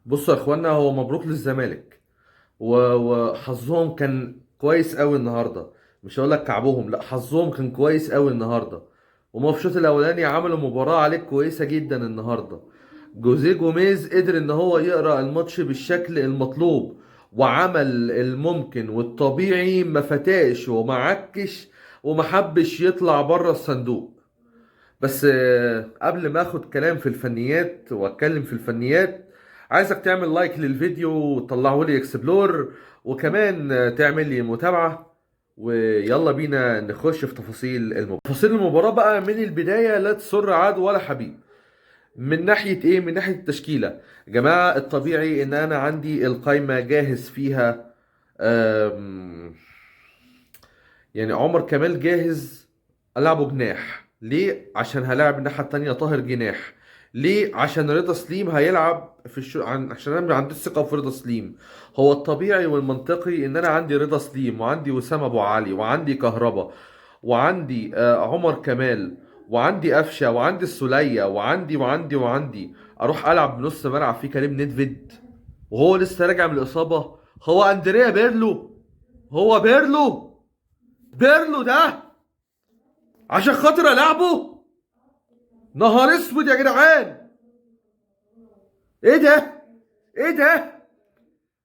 بصوا يا اخوانا، هو مبروك للزمالك وحظهم كان كويس قوي النهارده. مش هقول لك كعبهم، لا حظهم كان كويس قوي النهارده. وما في الشوط الاولاني عملوا مباراة عليك كويسة جدا النهارده. جوزيه جوميز قدر ان هو يقرأ الماتش بالشكل المطلوب، وعمل الممكن والطبيعي، ما فتاش وما عكش وما حبش يطلع بره الصندوق. بس قبل ما اخد كلام في الفنيات واتكلم في الفنيات، عايزك تعمل لايك للفيديو وتطلعه لي اكسبلور، وكمان تعمل لي متابعة. ويلا بينا نخش في تفاصيل المباراة بقى من البداية. لا تسر عاد ولا حبيب. من ناحية ايه؟ من ناحية التشكيلة يا جماعة، الطبيعي ان انا عندي القايمة جاهز فيها. أم، يعني عمر كمال جاهز ألعبه جناح. ليه؟ عشان هلاعب الناحية التانية طاهر جناح. ليه؟ عشان رضا سليم هيلعب في عشان انا ما عنديش ثقة في رضا سليم. هو الطبيعي والمنطقي ان انا عندي رضا سليم وعندي وسام ابو علي وعندي كهربا وعندي عمر كمال وعندي قفشه وعندي السولية وعندي اروح العب بنص ملعب فيه كريم نيدفيد وهو لسه راجع من الاصابة. هو اندريا بيرلو. هو بيرلو ده عشان خاطر العبه. نهار اسود يا جدعان. ايه ده؟ ايه ده؟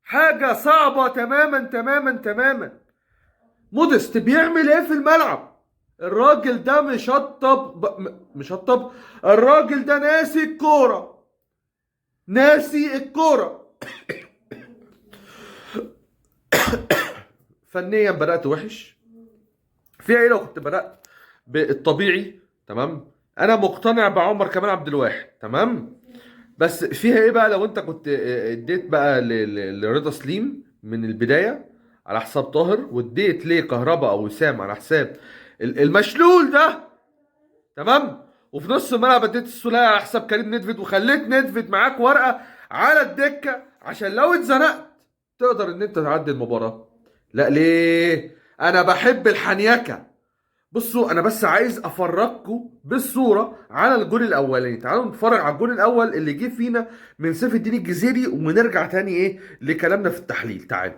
حاجة صعبة تماما تماما تماما. مودست بيعمل ايه في الملعب؟ الراجل ده مشطب. الراجل ده ناسي الكورة. ناسي الكورة. فنيا بدأت وحش. فيها ايه لو كنت بدأت بالطبيعي؟ تمام. انا مقتنع بعمر كمال عبد الواحد، تمام. بس فيها ايه بقى لو انت كنت اديت بقى لرضا سليم من البدايه على حساب طاهر، واديت ليه كهربا او وسام على حساب المشلول ده، تمام. وفي نص الملعب اديت السولية على حساب كريم نيدفيد، وخليت نيدفيد معاك ورقه على الدكه عشان لو اتزنقت تقدر ان انت تعدي المباراه. لا، ليه؟ انا بحب الحنيكه. بصوا، انا بس عايز افرجكم بالصوره على الجول الاولاني. تعالوا نتفرج على الجول الاول اللي جه فينا من سيف الدين الجزيري، ونرجع تاني ايه لكلامنا في التحليل. تعال.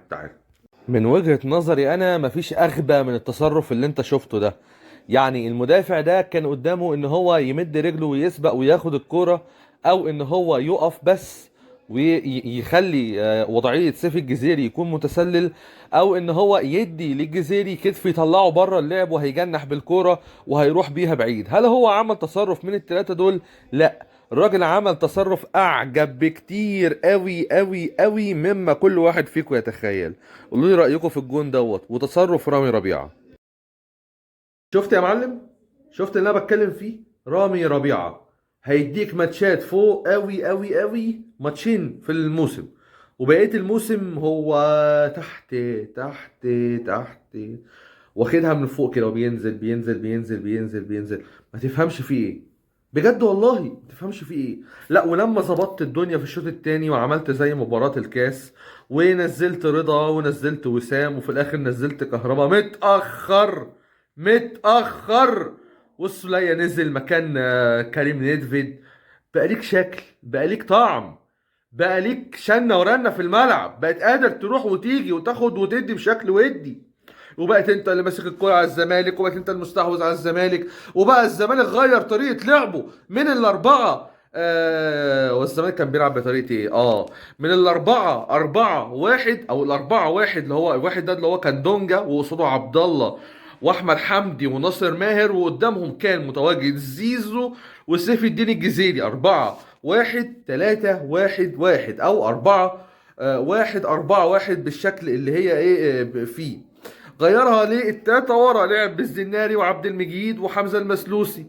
من وجهة نظري انا مفيش اغبى من التصرف اللي انت شفته ده. يعني المدافع ده كان قدامه ان هو يمد رجله ويسبق وياخد الكرة، او ان هو يقف بس ويخلي وضعية سيف الجزيري يكون متسلل، او ان هو يدي للجزيري كتف يطلعه بره اللعب وهيجنح بالكرة وهيروح بيها بعيد. هل هو عمل تصرف من الثلاثة دول؟ لا. الراجل عمل تصرف اعجب بكتير قوي قوي قوي مما كل واحد فيكم يتخيل. قولوا لي رأيكم في الجون دوت وتصرف رامي ربيعة. شفت يا معلم؟ شفت اللي انا بتكلم فيه؟ رامي ربيعة هيديك ماتشات فوق قوي قوي قوي، ماتشين في الموسم، وبقية الموسم هو تحت تحت تحت، واخدها من فوق كده وبينزل بينزل بينزل بينزل بينزل. ما تفهمش فيه ايه. بجد والله ما تفهمش فيه ايه. لا، ولما ظبطت الدنيا في الشوط التاني وعملت زي مباراة الكاس، ونزلت رضا ونزلت وسام وفي الاخر نزلت كهربا متأخر. والسولية نزل مكان كريم نيدفيد. بقى ليك شكل، بقى ليك طعم، بقى ليك شنة ورنة في الملعب، بقت قادر تروح وتيجي وتاخد وتدي بشكل ودي. وبقت انت اللي ماسك الكرة على الزمالك، وبقت انت المستحوذ على الزمالك. وبقى الزمالك غير طريقة لعبه من الأربعة. والزمالك كان بيلعب بطريقة ايه؟ من الأربعة 4-1، أو ال4-1 اللي هو الواحد ده اللي هو كان دونجا وقصاده عبد الله واحمد حمدي وناصر ماهر، وقدامهم كان متواجد زيزو وسيف الدين الجزيري. 4-1-3-1-1، او 4-1-4-1 بالشكل اللي هي ايه فيه. غيرها ليه؟ التلاتة ورا لعب بالزناري وعبد المجيد وحمزة المسلوسي،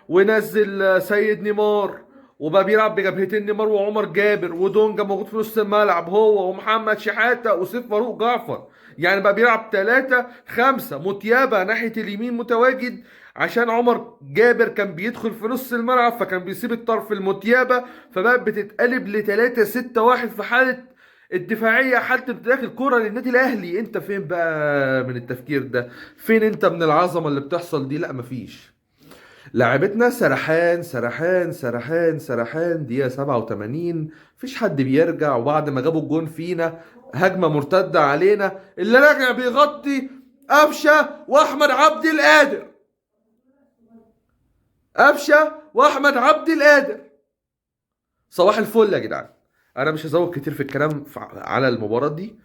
ونزل سيد نيمار، وبقى بيلعب بجبهتين نيمار وعمر جابر، ودونجا موجود في نص الملعب هو ومحمد شحاتة وسيف فاروق جعفر. يعني بقى بيلعب 3-5. متيابة ناحية اليمين متواجد عشان عمر جابر كان بيدخل في نص الملعب فكان بيسيب الطرف المتيابة، فبقى بتتقلب ل 3-6-1 في حالة الدفاعيه، حتى امتلاك الكره للنادي الاهلي. انت فين بقى من التفكير ده؟ فين انت من العظمه اللي بتحصل دي؟ لا، مفيش. لعبتنا سرحان سرحان سرحان سرحان، دقيقة 87 مفيش حد بيرجع، وبعد ما جابوا الجون فينا هجمة مرتدة علينا، اللي راجع بيغطي قفشة واحمد عبد القادر. قفشة واحمد عبد القادر. صباح الفل يا جدعان. انا مش هزود كتير في الكلام على المباراة دي.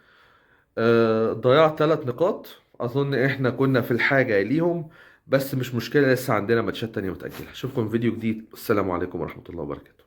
ضياع 3 نقاط، اظن احنا كنا في الحاجة ليهم، بس مش مشكلة، لسه عندنا ماتشات تانية متأجلة. اشوفكم في فيديو جديد، السلام عليكم ورحمة الله وبركاته.